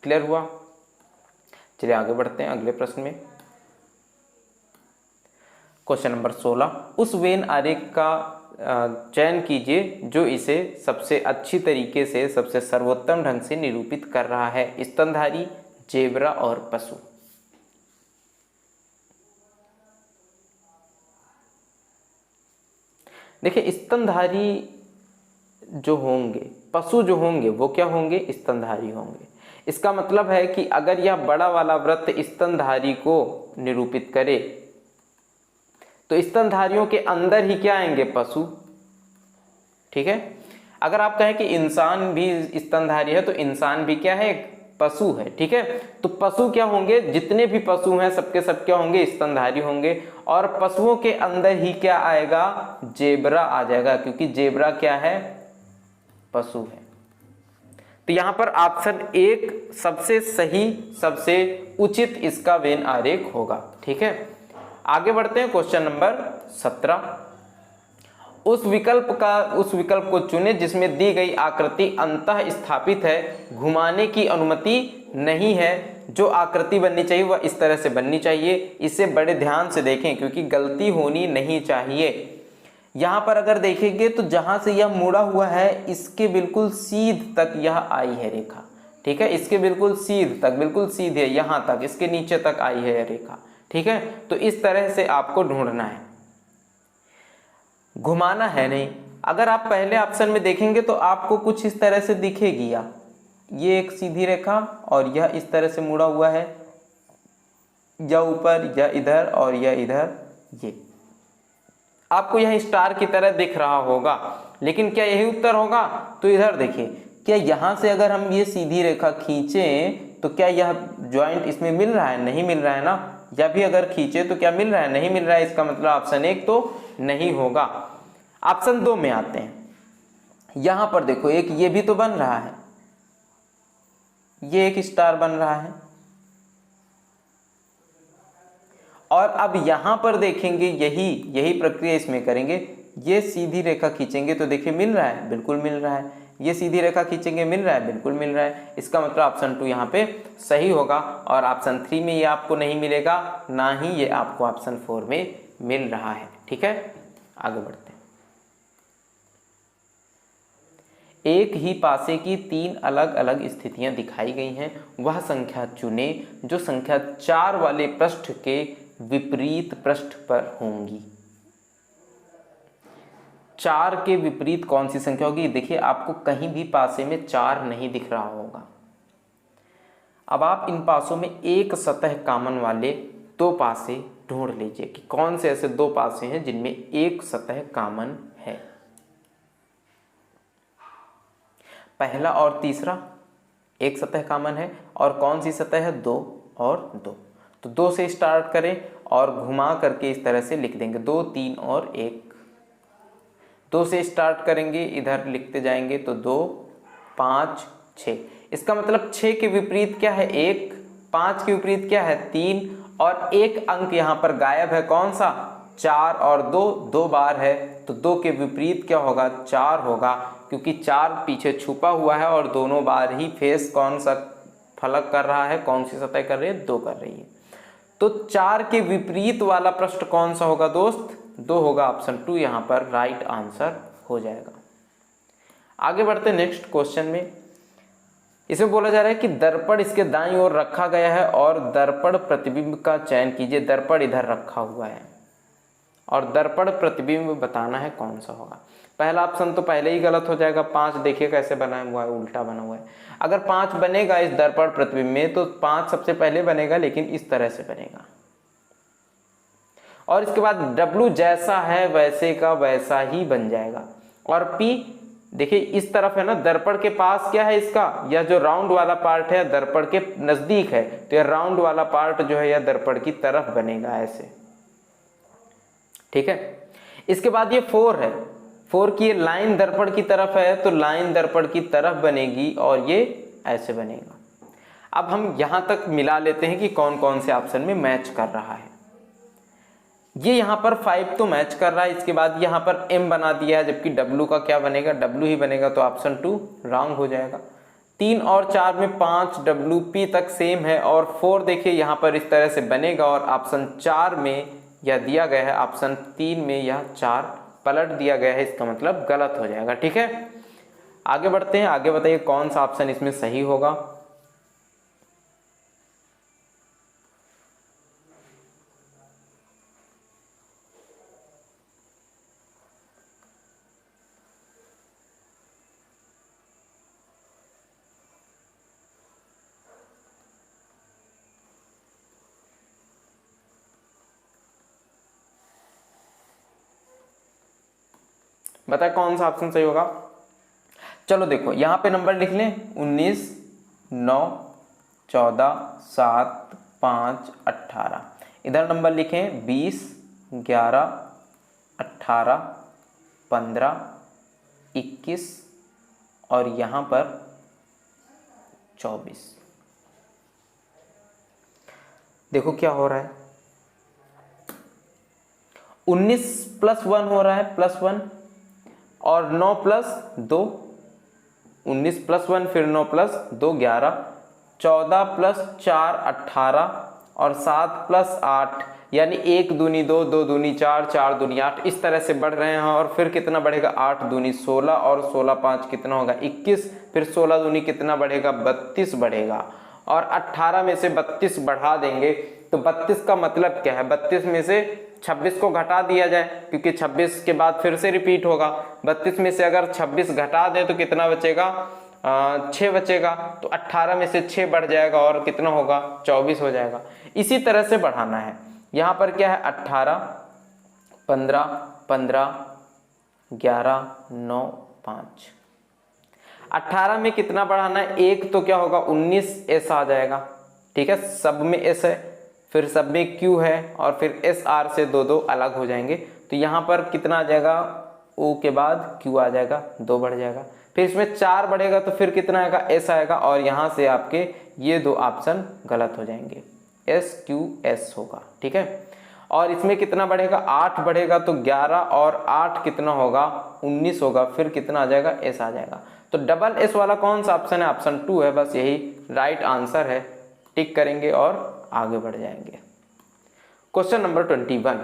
क्लियर हुआ। चलिए आगे बढ़ते हैं अगले प्रश्न में। क्वेश्चन नंबर 16, उस वेन आरेख का चयन कीजिए जो इसे सबसे अच्छी तरीके से, सबसे सर्वोत्तम ढंग से निरूपित कर रहा है। स्तनधारी, जेब्रा और पशु। देखिए स्तनधारी जो होंगे, पशु जो होंगे वो क्या होंगे, स्तनधारी होंगे। इसका मतलब है कि अगर यह बड़ा वाला वृत्त स्तनधारी को निरूपित करे तो स्तनधारियों के अंदर ही क्या आएंगे, पशु। ठीक है, अगर आप कहें कि इंसान भी स्तनधारी है तो इंसान भी क्या है, पशु है। ठीक है, तो पशु क्या होंगे, जितने भी पशु हैं सबके सब क्या होंगे, स्तनधारी होंगे। और पशुओं के अंदर ही क्या आएगा, जेब्रा आ जाएगा, क्योंकि जेब्रा क्या है, पशु है। तो यहां पर ऑप्शन 1 सबसे सही, सबसे उचित इसका वेन आरेख होगा। ठीक है, आगे बढ़ते हैं। क्वेश्चन नंबर 17, उस विकल्प को चुने जिसमें दी गई आकृति अंतः स्थापित है, घुमाने की अनुमति नहीं है। जो आकृति बननी चाहिए वह इस तरह से बननी चाहिए। इसे बड़े ध्यान से देखें क्योंकि गलती होनी नहीं चाहिए। यहाँ पर अगर देखेंगे तो जहाँ से यह मुड़ा हुआ है इसके बिल्कुल सीध तक यह आई है रेखा। ठीक है, इसके बिल्कुल सीध तक, बिल्कुल सीधे यहाँ तक, इसके नीचे तक आई है रेखा। ठीक है, तो इस तरह से आपको ढूंढना है, घुमाना है नहीं। अगर आप पहले ऑप्शन में देखेंगे तो आपको कुछ इस तरह से दिखेगी, ये एक सीधी रेखा और यह इस तरह से मुड़ा हुआ है, या ऊपर या इधर और या इधर, ये आपको यह स्टार की तरह दिख रहा होगा। लेकिन क्या यही उत्तर होगा? तो इधर देखिए, क्या यहां से अगर हम ये सीधी रेखा खींचें तो क्या यह ज्वाइंट इसमें मिल रहा है? नहीं मिल रहा है ना। या भी अगर खींचे तो क्या मिल रहा है? नहीं मिल रहा है। इसका मतलब ऑप्शन 1 तो नहीं होगा। ऑप्शन 2 में आते हैं। यहां पर देखो, एक ये भी तो बन रहा है, ये एक स्टार बन रहा है। और अब यहां पर देखेंगे, यही प्रक्रिया इसमें करेंगे। ये सीधी रेखा खींचेंगे तो देखिए मिल रहा है, बिल्कुल मिल रहा है। ये सीधी रेखा खींचेंगे, मिल रहा है, बिल्कुल मिल रहा है। इसका मतलब ऑप्शन 2 यहाँ पे सही होगा। और ऑप्शन 3 में ये आपको नहीं मिलेगा, ना ही ये आपको ऑप्शन 4 में मिल रहा है। ठीक है, आगे बढ़ते हैं। एक ही पासे की 3 अलग अलग स्थितियां दिखाई गई हैं। वह संख्या चुने जो संख्या 4 वाले पृष्ठ के विपरीत पृष्ठ पर होंगी। 4 के विपरीत कौन सी संख्या होगी? देखिए आपको कहीं भी पासे में 4 नहीं दिख रहा होगा। अब आप इन पासों में एक सतह कामन वाले 2 पासे ढूंढ लीजिए कि कौन से ऐसे 2 पासे हैं जिनमें एक सतह कामन है। पहला और तीसरा एक सतह कामन है, और कौन सी सतह है? 2 और 2। तो 2 से स्टार्ट करें और घुमा करके इस तरह से लिख देंगे 2 3 और 1। 2 से स्टार्ट करेंगे, इधर लिखते जाएंगे तो 2 5 6। इसका मतलब 6 के विपरीत क्या है? 1। 5 के विपरीत क्या है? 3। और एक अंक यहाँ पर गायब है, कौन सा? 4 और 2 2 बार है, तो 2 के विपरीत क्या होगा? 4 होगा, क्योंकि 4 पीछे छुपा हुआ है और दोनों बार ही फेस कौन सा फलक कर रहा है? कौन सी सतह कर रही है? 2 कर रही है। तो 4 के विपरीत वाला पृष्ठ कौन सा होगा दोस्त? 2 होगा। ऑप्शन 2 यहाँ पर राइट आंसर हो जाएगा। आगे बढ़ते नेक्स्ट क्वेश्चन में। इसमें बोला जा रहा है कि दर्पण इसके दाईं ओर रखा गया है और दर्पण प्रतिबिंब का चयन कीजिए। दर्पण इधर रखा हुआ है और दर्पण प्रतिबिंब बताना है कौन सा होगा। पहला ऑप्शन तो पहले ही गलत हो जाएगा। 5 देखिए कैसे बना हुआ है, उल्टा बना हुआ है। अगर 5 बनेगा इस दर्पण प्रतिबिंब में तो 5 सबसे पहले बनेगा, लेकिन इस तरह से बनेगा। और इसके बाद W जैसा है वैसे का वैसा ही बन जाएगा। और P देखिए इस तरफ है ना, दर्पण के पास क्या है इसका? यह जो राउंड वाला पार्ट है दर्पण के नजदीक है, तो यह राउंड वाला पार्ट जो है यह दर्पण की तरफ बनेगा ऐसे। ठीक है, इसके बाद ये 4 है। 4 की ये लाइन दर्पण की तरफ है, तो लाइन दर्पण की तरफ बनेगी और ये ऐसे बनेगा। अब हम यहाँ तक मिला लेते हैं कि कौन कौन से ऑप्शन में मैच कर रहा है। ये यहाँ पर 5 तो मैच कर रहा है, इसके बाद यहाँ पर m बना दिया है, जबकि w का क्या बनेगा, w ही बनेगा, तो ऑप्शन 2 रॉन्ग हो जाएगा। 3 और 4 में 5 w p तक सेम है, और 4 देखिए यहाँ पर इस तरह से बनेगा, और ऑप्शन 4 में यह दिया गया है, ऑप्शन 3 में यह 4 पलट दिया गया है, इसका मतलब गलत हो जाएगा। ठीक है, आगे बढ़ते हैं। आगे बताइए कौन सा ऑप्शन इसमें सही होगा। बताए कौन सा ऑप्शन सही होगा। चलो देखो यहाँ पे नंबर लिख लें, 19, 9, 14, 7, 5, 18। इधर नंबर लिखें 20, 11, 18, 15, 21 और यहाँ पर 24। देखो क्या हो रहा है, 19 + 1 हो रहा है, +1, और 9 + 2, 19 + 1 फिर 9 + 2 11, 14 + 4 18 और 7 + 8 यानी 1 दूनी 2, 2 दूनी 4, 4 दूनी 8, इस तरह से बढ़ रहे हैं। और फिर कितना बढ़ेगा, 8 दूनी 16 और 16 5 कितना होगा 21, फिर 16 दूनी कितना बढ़ेगा 32 बढ़ेगा, और 18 में से 32 बढ़ा देंगे तो 32 का मतलब क्या है, 32 में से 26 को घटा दिया जाए, क्योंकि 26 के बाद फिर से रिपीट होगा। 32 में से अगर 26 घटा दें तो कितना बचेगा, 6 बचेगा, तो 18 में से 6 बढ़ जाएगा और कितना होगा 24 हो जाएगा। इसी तरह से बढ़ाना है। यहाँ पर क्या है 18, 15, 15, 11, 9, 5। 18 में कितना बढ़ाना है, एक तो क्या होगा 19 s आ जाएगा। ठीक है, सब में s है, फिर सब में q है, और फिर s r से 2 2 अलग हो जाएंगे, तो यहाँ पर कितना आ जाएगा, o के बाद q आ जाएगा, 2 बढ़ जाएगा, फिर इसमें 4 बढ़ेगा तो फिर कितना आएगा s आएगा, और यहाँ से आपके ये 2 ऑप्शन गलत हो जाएंगे, s q s होगा। ठीक है, और इसमें कितना बढ़ेगा, 8 बढ़ेगा, तो 11 और 8 कितना होगा 19 होगा, फिर कितना आ जाएगा s आ जाएगा। तो डबल s वाला कौन सा ऑप्शन है, ऑप्शन 2 है, बस यही राइट आंसर है। टिक करेंगे और आगे बढ़ जाएंगे। Question number 21।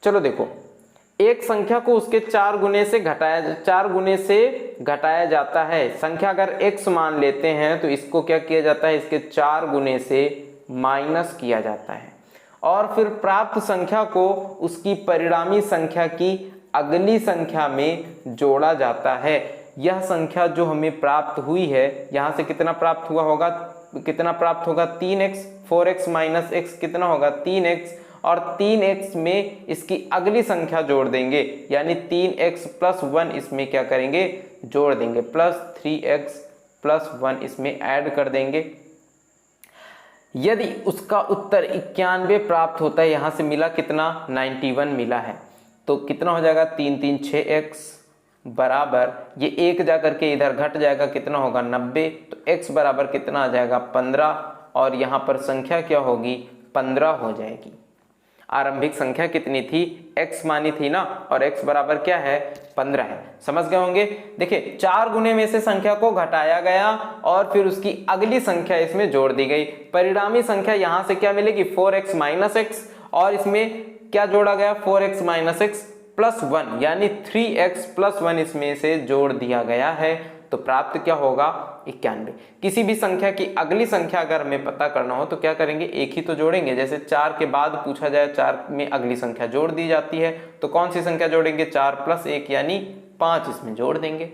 चलो देखो, एक संख्या को उसके 4 गुने से घटाया जाता है। संख्या अगर x मान लेते हैं तो इसको क्या किया जाता है, इसके 4 गुने से माइनस किया जाता है, और फिर प्राप्त संख्या को उसकी परिणामी संख्या की अगली संख्या में जोड़ा जाता है। यह संख्या जो हमें प्राप्त हुई है, यहाँ से कितना प्राप्त हुआ होगा, कितना प्राप्त होगा 3x, 4x - x कितना होगा 3x, और 3x में इसकी अगली संख्या जोड़ देंगे, यानी 3x + 1 इसमें क्या करेंगे, जोड़ देंगे, +3x + 1 इसमें ऐड कर देंगे। यदि उसका उत्तर 91 प्राप्त होता है, यहाँ से मिला कितना 91 मिला है, तो कितना हो जाएगा 3 3 6x बराबर, ये 1 जा करके इधर घट जाएगा, कितना होगा 90, तो x बराबर कितना आ जाएगा 15, और यहाँ पर संख्या क्या होगी 15 हो जाएगी। आरंभिक संख्या कितनी थी, x मानी थी ना, और x बराबर क्या है 15 है। समझ गए होंगे। देखिए 4 गुने में से संख्या को घटाया गया और फिर उसकी अगली संख्या इसमें जोड़ दी गई। परिणामी संख्या यहाँ से क्या मिलेगी 4x - x, और इसमें क्या जोड़ा गया 4x - x + 1 यानी 3x + 1 इसमें से जोड़ दिया गया है, तो प्राप्त क्या होगा 91। किसी भी संख्या की अगली संख्या अगर हमें पता करना हो तो क्या करेंगे, एक ही तो जोड़ेंगे। जैसे 4 के बाद पूछा जाए, 4 में अगली संख्या जोड़ दी जाती है, तो कौन सी संख्या जोड़ेंगे 4 + 1 यानी 5 इसमें जोड़ देंगे।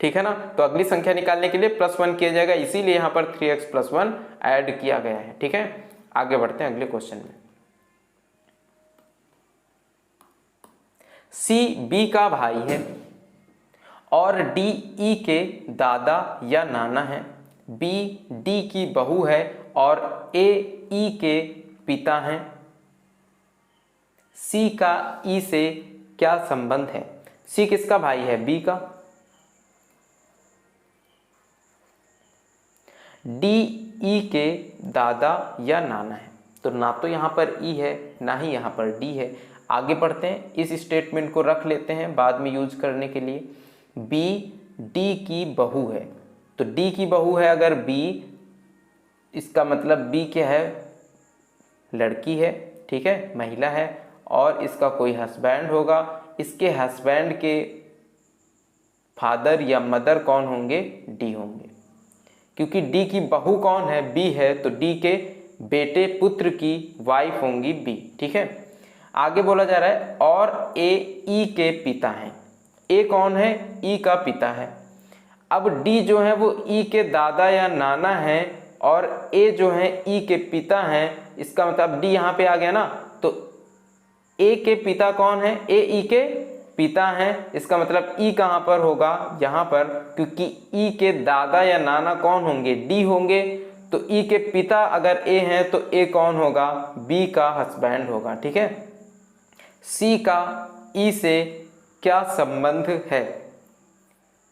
ठीक है ना, तो अगली संख्या निकालने के लिए +1 किया जाएगा, इसीलिए यहाँ पर 3x + 1 ऐड किया गया है। ठीक है, आगे बढ़ते हैं अगले क्वेश्चन में। C B का भाई है और D E के दादा या नाना है, B D की बहू है और A E के पिता हैं। C का E से क्या संबंध है। C किसका भाई है, B का, डी ई के दादा या नाना है। तो ना तो यहाँ पर ई है ना ही यहाँ पर डी है। आगे बढ़ते हैं, इस स्टेटमेंट को रख लेते हैं बाद में यूज करने के लिए। बी डी की बहू है। तो डी की बहू है अगर बी, इसका मतलब बी क्या है, लड़की है, ठीक है, महिला है, और इसका कोई हस्बैंड होगा। इसके हस्बैंड के फादर या मदर कौन होंगे, डी होंगे। क्योंकि डी की बहू कौन है, बी है, तो डी के बेटे पुत्र की वाइफ होंगी बी, ठीक है। आगे बोला जा रहा है और ए ई के पिता हैं। ए कौन है, ई का पिता है। अब डी जो है वो ई के दादा या नाना है और ए जो है ई के पिता हैं। इसका मतलब डी यहाँ पे आ गया ना, तो ए के पिता कौन है, ए ई के पिता हैं। इसका मतलब ई कहाँ पर होगा, यहाँ पर, क्योंकि ई के दादा या नाना कौन होंगे, डी होंगे। तो ई के पिता अगर ए हैं तो ए कौन होगा, बी का हस्बैंड होगा, ठीक है। सी का ई से क्या संबंध है,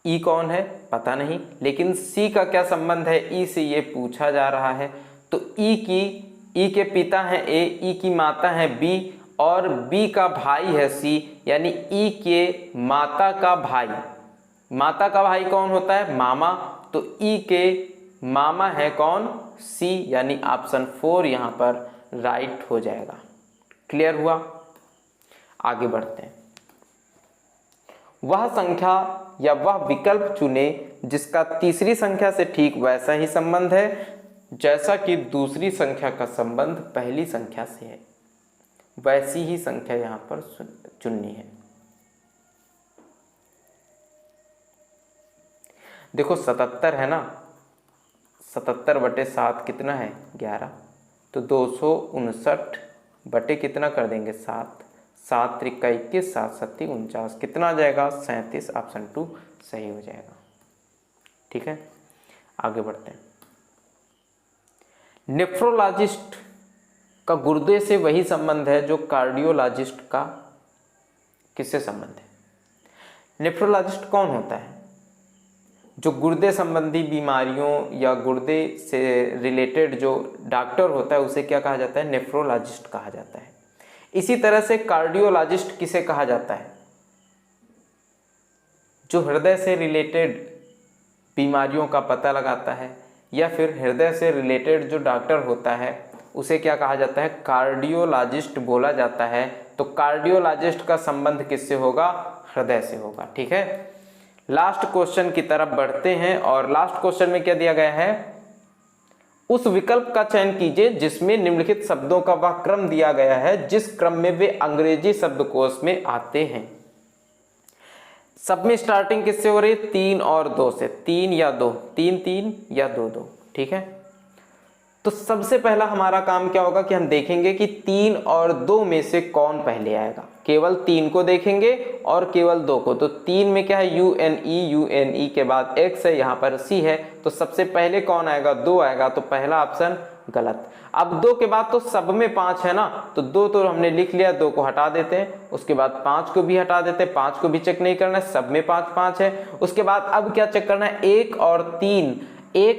ई कौन है पता नहीं, लेकिन सी का क्या संबंध है ई से ये पूछा जा रहा है। तो ई के पिता हैं ए, ई की माता है बी, और बी का भाई है सी, यानी ई के माता का भाई। माता का भाई कौन होता है, मामा। तो ई के मामा है कौन, सी, यानी ऑप्शन 4 यहाँ पर राइट हो जाएगा। क्लियर हुआ। आगे बढ़ते हैं। वह संख्या या वह विकल्प चुने जिसका तीसरी संख्या से ठीक वैसा ही संबंध है जैसा कि दूसरी संख्या का संबंध पहली संख्या से है। वैसी ही संख्या यहां पर चुननी है। देखो 77 है ना, 77/7 कितना है, 11। तो 259 बटे कितना कर देंगे, 7। 7 त्रिका 21, 7 सत्ती 49, कितना आ जाएगा, 37। ऑप्शन 2 सही हो जाएगा, ठीक है। आगे बढ़ते हैं। नेफ्रोलॉजिस्ट का गुर्दे से वही संबंध है जो कार्डियोलॉजिस्ट का किससे संबंध है। नेफ्रोलॉजिस्ट कौन होता है, जो गुर्दे संबंधी बीमारियों या गुर्दे से रिलेटेड जो डॉक्टर होता है उसे क्या कहा जाता है, नेफ्रोलॉजिस्ट कहा जाता है। इसी तरह से कार्डियोलॉजिस्ट किसे कहा जाता है, जो हृदय से रिलेटेड बीमारियों का पता लगाता है, या फिर हृदय से रिलेटेड जो डॉक्टर होता है उसे क्या कहा जाता है, कार्डियोलॉजिस्ट बोला जाता है। तो कार्डियोलॉजिस्ट का संबंध किससे होगा, हृदय से होगा, ठीक है। लास्ट क्वेश्चन की तरफ बढ़ते हैं और लास्ट क्वेश्चन में क्या दिया गया है, उस विकल्प का चयन कीजिए जिसमें निम्नलिखित शब्दों का वह क्रम दिया गया है जिस क्रम में वे अंग्रेजी शब्दकोश में आते हैं। सब में स्टार्टिंग किससे हो रही है, 3 और 2 से, 3 या 2, 3 3 या 2 2, ठीक है। तो सबसे पहला हमारा काम क्या होगा कि हम देखेंगे कि 3 और 2 में से कौन पहले आएगा। केवल 3 को देखेंगे और केवल 2 को। तो 3 में क्या है, यूएनई के बाद एक्स है, यहाँ पर सी है। तो सबसे पहले कौन आएगा, 2 आएगा। तो पहला ऑप्शन गलत। अब 2 के बाद तो सब में 5 है ना, तो 2 तो हमने लिख लिया, 2 को हटा देते हैं। उसके बाद 5 को भी हटा देते हैं, 5 को भी चेक नहीं करना है, सब में 5 5 है। उसके बाद अब क्या चेक करना है, 1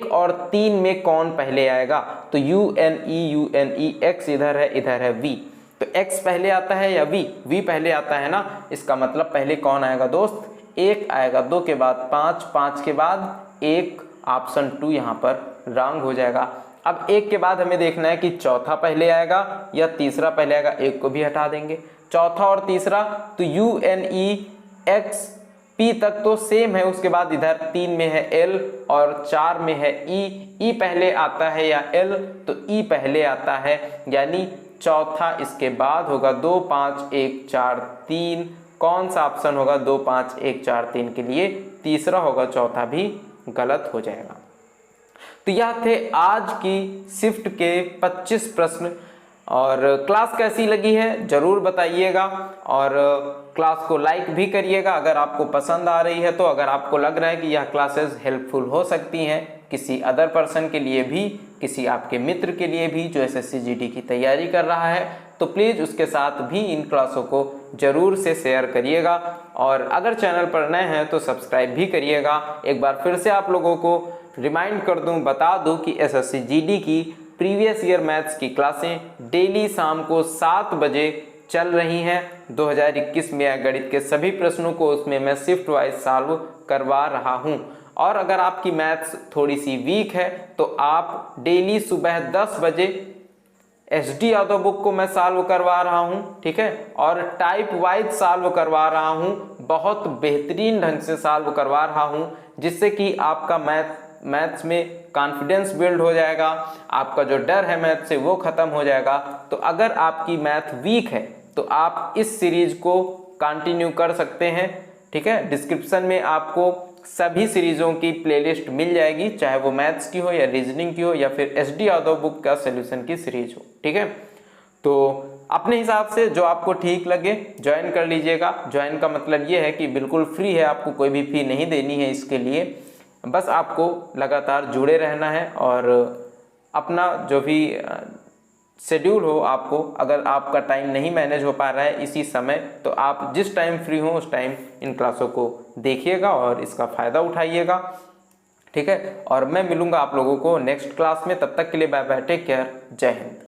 और 3 में कौन पहले आएगा। तो यूएनई एक्स इधर है वी, तो एक्स पहले आता है या वी पहले आता है ना। इसका मतलब पहले कौन आएगा दोस्त, 1 आएगा। 2 के बाद 5, 5 के बाद 1, ऑप्शन 2 यहाँ पर रॉन्ग हो जाएगा। अब 1 के बाद हमें देखना है कि चौथा पहले आएगा या तीसरा पहले आएगा, 1 को भी हटा देंगे। चौथा और तीसरा, तो यूएनई एक्स पी तक तो सेम है, उसके बाद इधर 3 में है एल और 4 में है ई पहले आता है या एल, तो ई पहले आता है, यानी चौथा इसके बाद होगा। 2 5 1 4 3, कौन सा ऑप्शन होगा 2 5 1 4 3 के लिए, तीसरा होगा, चौथा भी गलत हो जाएगा। तो यह थे आज की शिफ्ट के 25 प्रश्न। और क्लास कैसी लगी है जरूर बताइएगा, और क्लास को लाइक भी करिएगा अगर आपको पसंद आ रही है तो। अगर आपको लग रहा है कि यह क्लासेस हेल्पफुल हो सकती हैं किसी अदर पर्सन के लिए भी, किसी आपके मित्र के लिए भी जो SSC GD की तैयारी कर रहा है, तो प्लीज़ उसके साथ भी इन क्लासों को ज़रूर से शेयर करिएगा। और अगर चैनल पर नए हैं तो सब्सक्राइब भी करिएगा। एक बार फिर से आप लोगों को रिमाइंड कर दूं, बता दूं कि एसएससी जीडी की प्रीवियस ईयर मैथ्स की क्लासें डेली शाम को 7 बजे चल रही हैं। 2021 में गणित के सभी प्रश्नों को उसमें मैं शिफ्ट वाइज सॉल्व करवा रहा हूं। और अगर आपकी मैथ्स थोड़ी सी वीक है तो आप डेली सुबह 10 बजे SD यादव बुक को मैं सॉल्व करवा रहा हूं, ठीक है, और टाइप वाइज सॉल्व करवा रहा हूं, बहुत बेहतरीन ढंग से सॉल्व करवा रहा हूं, जिससे कि आपका मैथ्स में कॉन्फिडेंस बिल्ड हो जाएगा, आपका जो डर है मैथ से वो खत्म हो जाएगा। तो अगर आपकी मैथ वीक है तो आप इस सीरीज को कंटिन्यू कर सकते हैं, ठीक है। डिस्क्रिप्शन में आपको सभी सीरीजों की प्लेलिस्ट मिल जाएगी, चाहे वो मैथ्स की हो या रीजनिंग की हो या फिर SD यादव बुक का सॉल्यूशन की सीरीज हो, ठीक है। तो अपने हिसाब से जो आपको ठीक लगे ज्वाइन कर लीजिएगा। ज्वाइन का मतलब ये है कि बिल्कुल फ्री है, आपको कोई भी फी नहीं देनी है इसके लिए, बस आपको लगातार जुड़े रहना है और अपना जो भी शेड्यूल हो, आपको अगर आपका टाइम नहीं मैनेज हो पा रहा है इसी समय, तो आप जिस टाइम फ्री हो उस टाइम इन क्लासों को देखिएगा और इसका फ़ायदा उठाइएगा, ठीक है। और मैं मिलूंगा आप लोगों को नेक्स्ट क्लास में, तब तक के लिए बाय बाय, टेक केयर, जय हिंद।